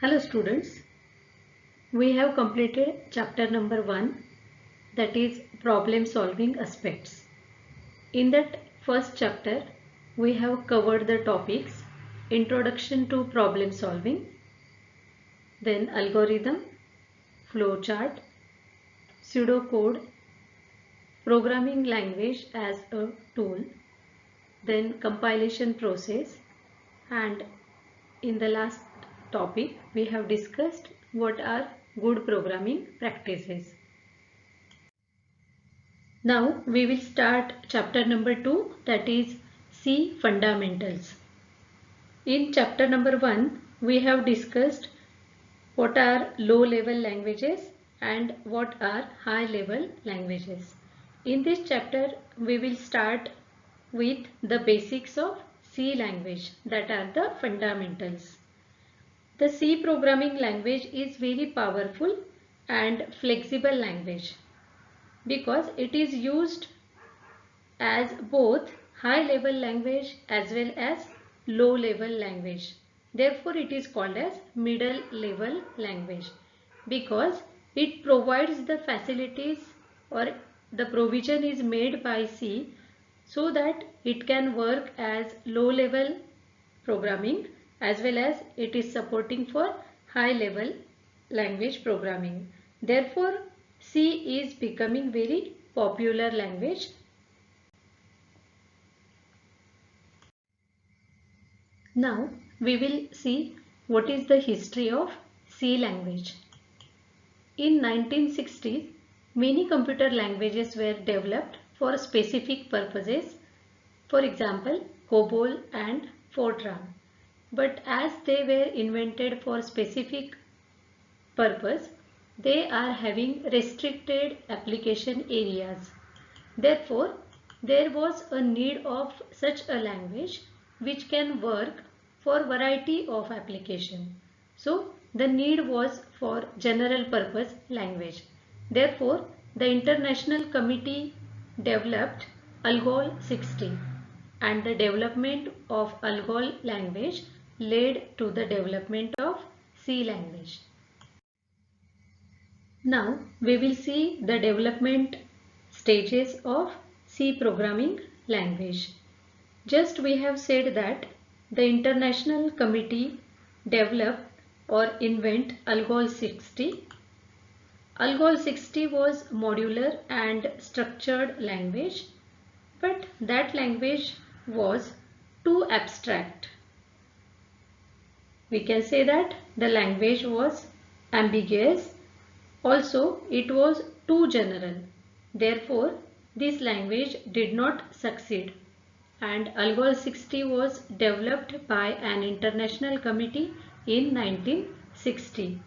Hello students, we have completed chapter number 1, that is problem solving aspects. In that first chapter, we have covered the topics Introduction to problem solving, then algorithm, flowchart, pseudocode, programming language as a tool, then compilation process, and in the last topic we have discussed what are good programming practices. Now we will start chapter number 2, that is C fundamentals. In chapter number 1 we have discussed what are low level languages and what are high level languages. In this chapter we will start with the basics of C language, that are the fundamentals. The C programming language is very powerful and flexible language because it is used as both high level language as well as low level language. Therefore, it is called as middle level language because it provides the facilities, or the provision is made by C so that it can work as low level programming as well as it is supporting for high level language programming. Therefore, C is becoming very popular language. Now we will see what is the history of C language. In 1960s, many computer languages were developed for specific purposes, for example COBOL and Fortran. But as they were invented for specific purpose, they are having restricted application areas. Therefore, there was a need of such a language which can work for variety of application. So, the need was for general purpose language. Therefore, the International Committee developed ALGOL 60, and the development of ALGOL language led to the development of C language. Now we will see the development stages of C programming language. Just we have said that the International Committee develop or invent ALGOL 60. ALGOL 60 was modular and structured language, but that language was too abstract. We can say that the language was ambiguous. Also, it was too general. Therefore, this language did not succeed, and ALGOL 60 was developed by an international committee in 1960.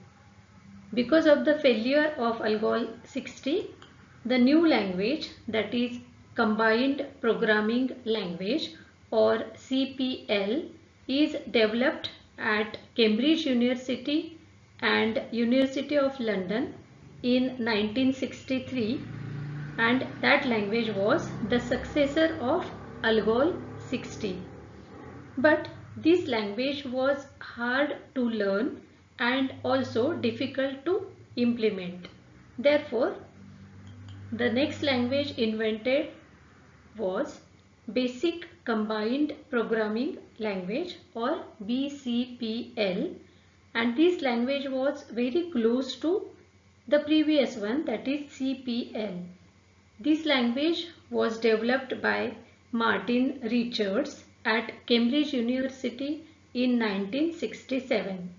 Because of the failure of ALGOL 60, the new language, that is Combined Programming Language or CPL, is developed at Cambridge University and University of London in 1963, and that language was the successor of ALGOL 60. But this language was hard to learn and also difficult to implement. Therefore, the next language invented was Basic Combined Programming Language or BCPL, and this language was very close to the previous one, that is CPL. This language was developed by Martin Richards at Cambridge University in 1967.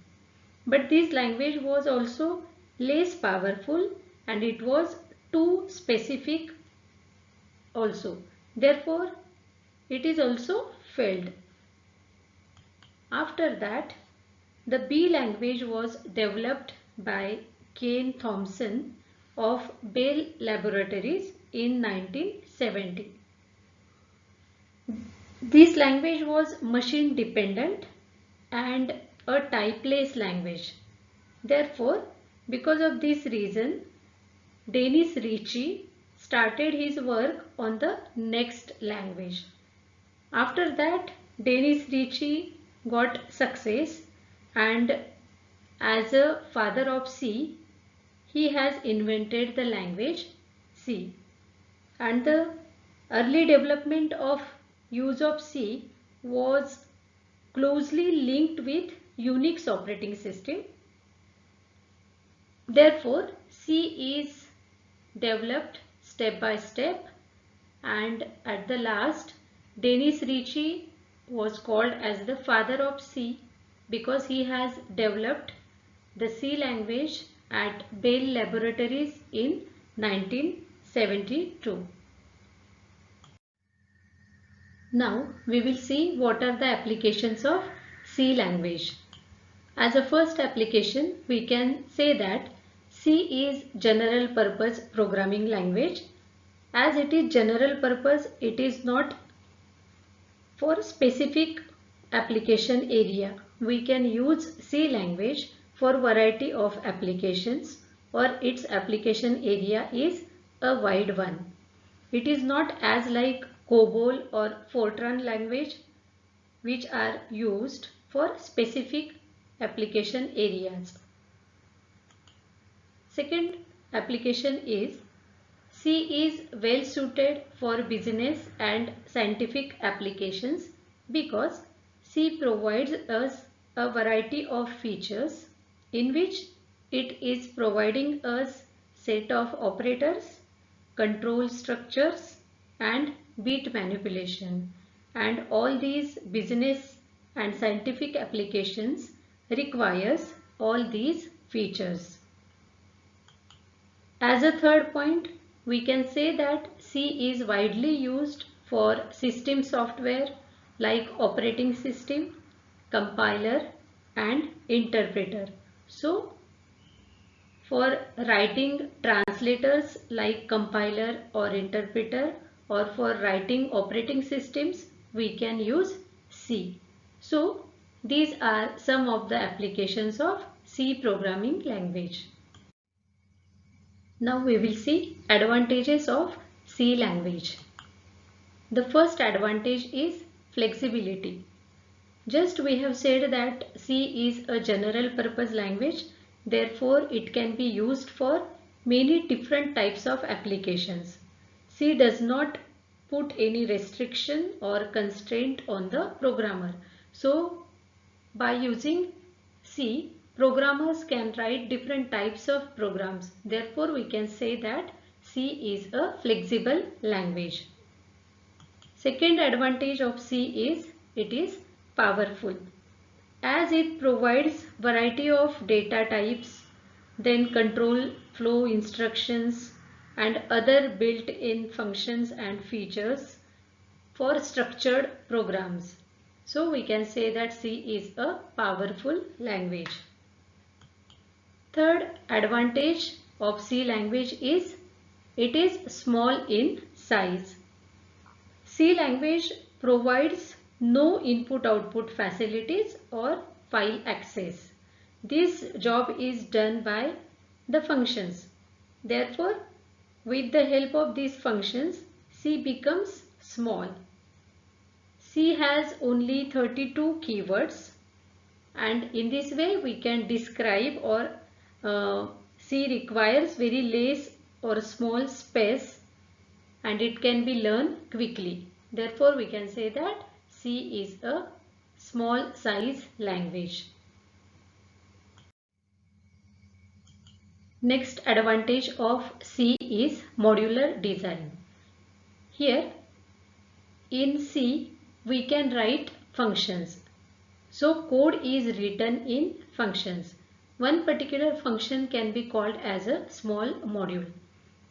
But this language was also less powerful and it was too specific also. Therefore, it is also failed. After that, the B language was developed by Kane Thompson of Bell Laboratories in 1970. This language was machine dependent and a typeless language. Therefore, because of this reason, Dennis Ritchie started his work on the next language. After that, Dennis Ritchie got success, and as a father of C, he has invented the language C. And the early development of use of C was closely linked with Unix operating system. Therefore, C is developed step by step, and at the last Denis Ritchie was called as the father of C because he has developed the C language at Bell Laboratories in 1972. Now we will see what are the applications of C language. As a first application, we can say that C is general purpose programming language. As it is general purpose, it is not for specific application area. We can use C language for variety of applications, or its application area is a wide one. It is not as like COBOL or Fortran language, which are used for specific application areas. Second application is C is well suited for business and scientific applications because C provides us a variety of features in which it is providing us set of operators, control structures and bit manipulation, and all these business and scientific applications requires all these features. As a third point, we can say that C is widely used for system software like operating system, compiler and interpreter. So, for writing translators like compiler or interpreter, or for writing operating systems, we can use C. So, these are some of the applications of C programming language. Now we will see advantages of C language. The first advantage is flexibility. Just we have said that C is a general purpose language, therefore it can be used for many different types of applications. C does not put any restriction or constraint on the programmer. So by using C, programmers can write different types of programs. Therefore, we can say that C is a flexible language. Second advantage of C is it is powerful. As it provides variety of data types, then control flow instructions and other built-in functions and features for structured programs. So we can say that C is a powerful language. Third advantage of C language is it is small in size. C language provides no input-output facilities or file access. This job is done by the functions. Therefore, with the help of these functions, C becomes small. C has only 32 keywords, and in this way we can describe, or C requires very less or small space and it can be learned quickly. Therefore, we can say that C is a small size language. Next advantage of C is modular design. Here in C we can write functions. So code is written in functions. One particular function can be called as a small module.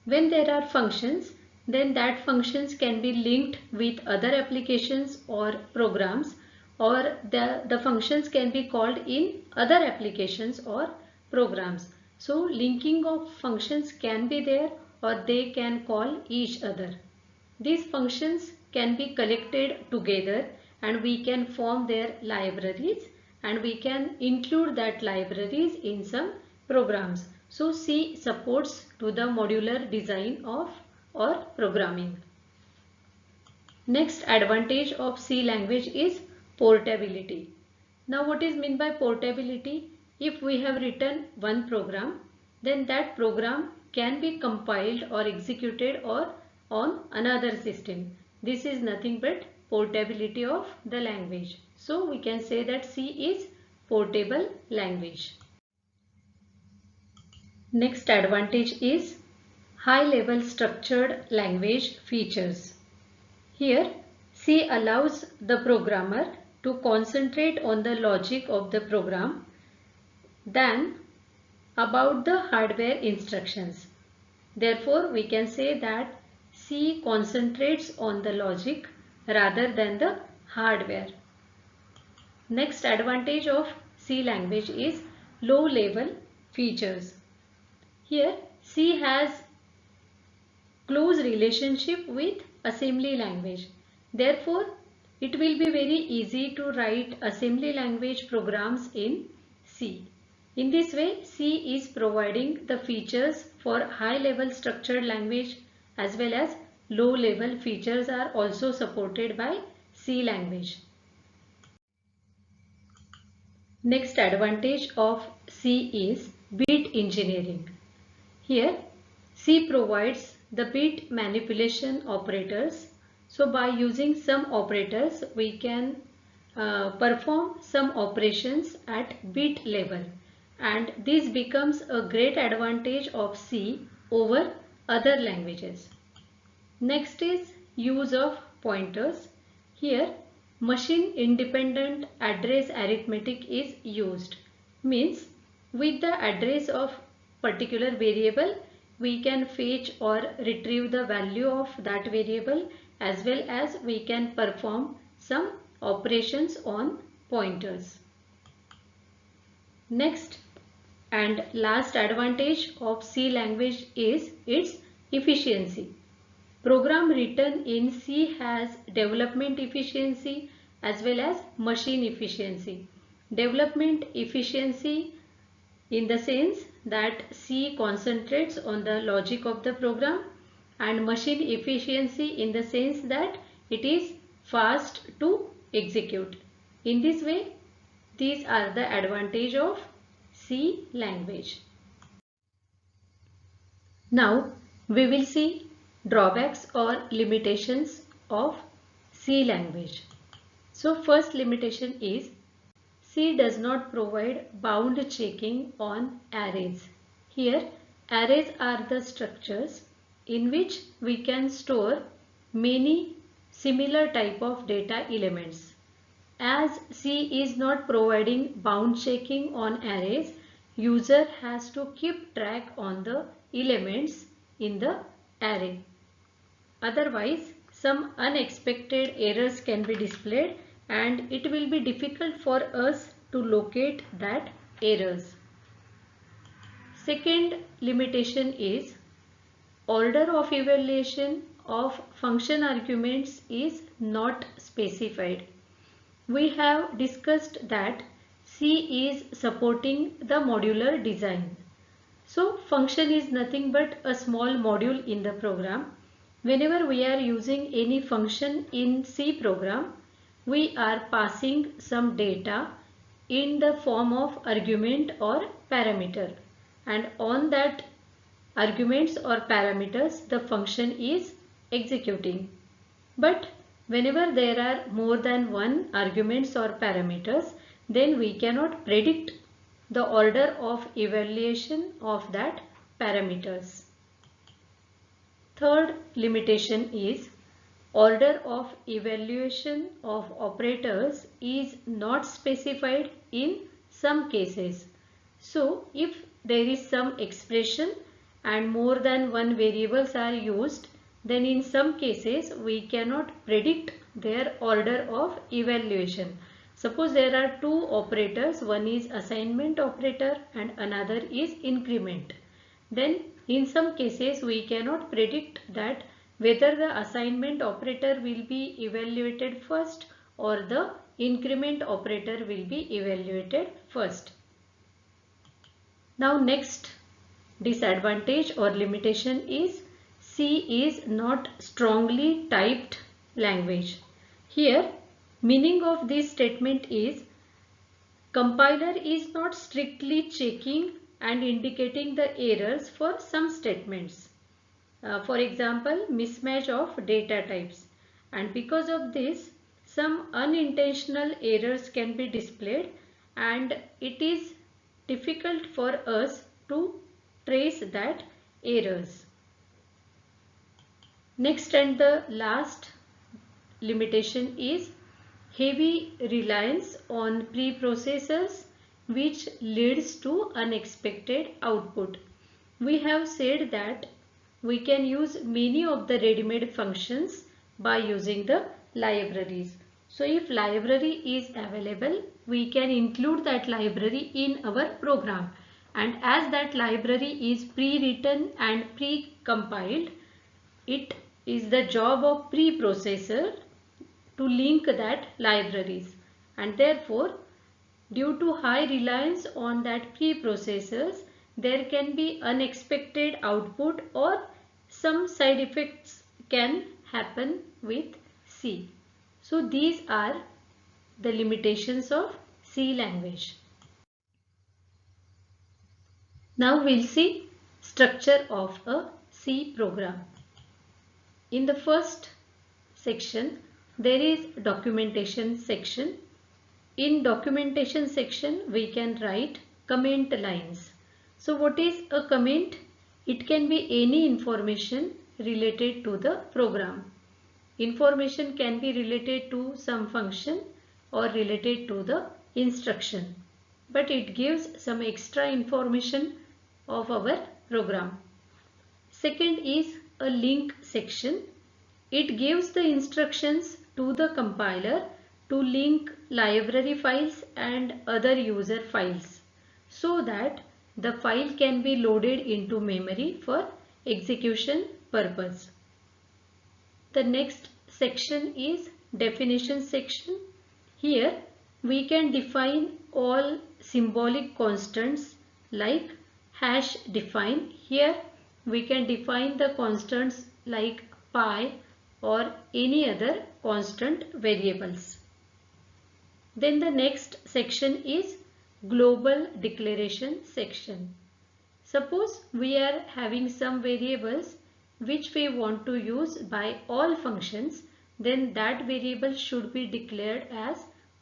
When there are functions, then that functions can be linked with other applications or programs, or the functions can be called in other applications or programs. So linking of functions can be there, or they can call each other. These functions can be collected together and we can form their libraries, and we can include that libraries in some programs. So C supports to the modular design of or programming. Next advantage of C language is portability. Now what is meant by portability? if we have written one program, then that program can be compiled or executed or on another system. This is nothing but portability of the language. So we can say that C is portable language. Next advantage is high level structured language features. Here C allows the programmer to concentrate on the logic of the program than about the hardware instructions. Therefore, we can say that C concentrates on the logic rather than the hardware. Next advantage of C language is low level features. Here C has close relationship with assembly language. Therefore, it will be very easy to write assembly language programs in C. In this way, C is providing the features for high level structured language as well as low level features are also supported by C language. Next advantage of C is bit engineering. Here C provides the bit manipulation operators. So by using some operators we can perform some operations at bit level, and this becomes a great advantage of C over other languages. Next is use of pointers. Here machine independent address arithmetic is used. Means with the address of particular variable we can fetch or retrieve the value of that variable, as well as we can perform some operations on pointers. Next and last advantage of C language is its efficiency. Program written in C has development efficiency as well as machine efficiency. Development efficiency in the sense that C concentrates on the logic of the program, and machine efficiency in the sense that it is fast to execute. In this way, these are the advantage of C language. Now we will see drawbacks or limitations of C language. So first limitation is C does not provide bound checking on arrays. Here arrays are the structures in which we can store many similar type of data elements. As C is not providing bound checking on arrays, user has to keep track on the elements in the array. Otherwise, some unexpected errors can be displayed and it will be difficult for us to locate that errors. Second limitation is order of evaluation of function arguments is not specified. We have discussed that C is supporting the modular design. So function is nothing but a small module in the program. Whenever we are using any function in C program, we are passing some data in the form of argument or parameter, and on that arguments or parameters the function is executing. But whenever there are more than one arguments or parameters, then we cannot predict the order of evaluation of that parameters. Third limitation is order of evaluation of operators is not specified in some cases. So if there is some expression and more than one variables are used, then in some cases we cannot predict their order of evaluation. Suppose there are two operators, one is assignment operator and another is increment. Then in some cases we cannot predict that whether the assignment operator will be evaluated first or the increment operator will be evaluated first. Now next disadvantage or limitation is C is not strongly typed language. Here meaning of this statement is Compiler is not strictly checking and indicating the errors for some statements. For example, mismatch of data types. And because of this, some unintentional errors can be displayed and it is difficult for us to trace that errors. Next and the last limitation is heavy reliance on preprocessors, which leads to unexpected output. We have said that we can use many of the ready-made functions by using the libraries. So if library is available, we can include that library in our program. And as that library is pre-written and pre-compiled, it is the job of preprocessor to link that libraries, and therefore due to high reliance on that preprocessors, there can be unexpected output or some side effects can happen with C. So these are the limitations of C language. Now we'll see structure of a C program. In the first section, there is documentation section. In documentation section, we can write comment lines. So what is a comment? It can be any information related to the program. Information can be related to some function or related to the instruction, but it gives some extra information of our program. Second is a link section. It gives the instructions to the compiler to link library files and other user files so that the file can be loaded into memory for execution purpose. The next section is definition section. Here we can define all symbolic constants like hash define. Here we can define the constants like pi or any other constant variables. Then the next section is global declaration section. Suppose we are having some variables which we want to use by all functions, then that variable should be declared as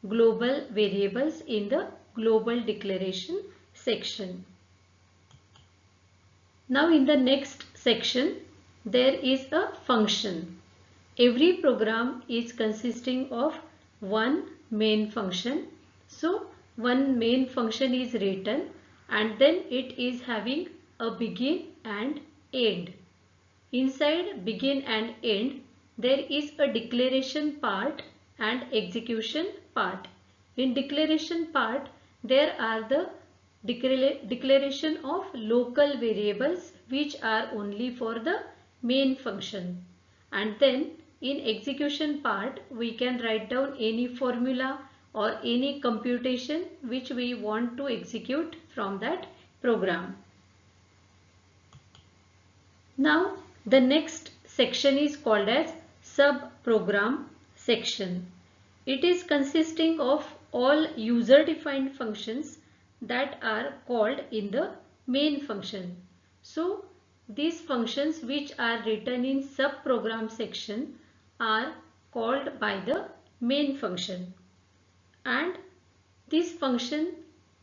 global variables in the global declaration section. Now in the next section, there is a function. Every program is consisting of one main function. So one main function is written and then it is having a begin and end. Inside begin and end, there is a declaration part and execution part. In declaration part, there are the declaration of local variables which are only for the main function. And then in execution part, we can write down any formula or any computation which we want to execute from that program. Now the next section is called as subprogram section. It is consisting of all user-defined functions that are called in the main function. So these functions which are written in subprogram section are called by the main function, and this function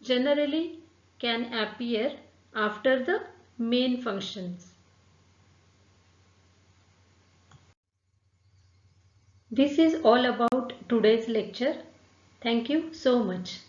generally can appear after the main functions. This is all about today's lecture. Thank you so much.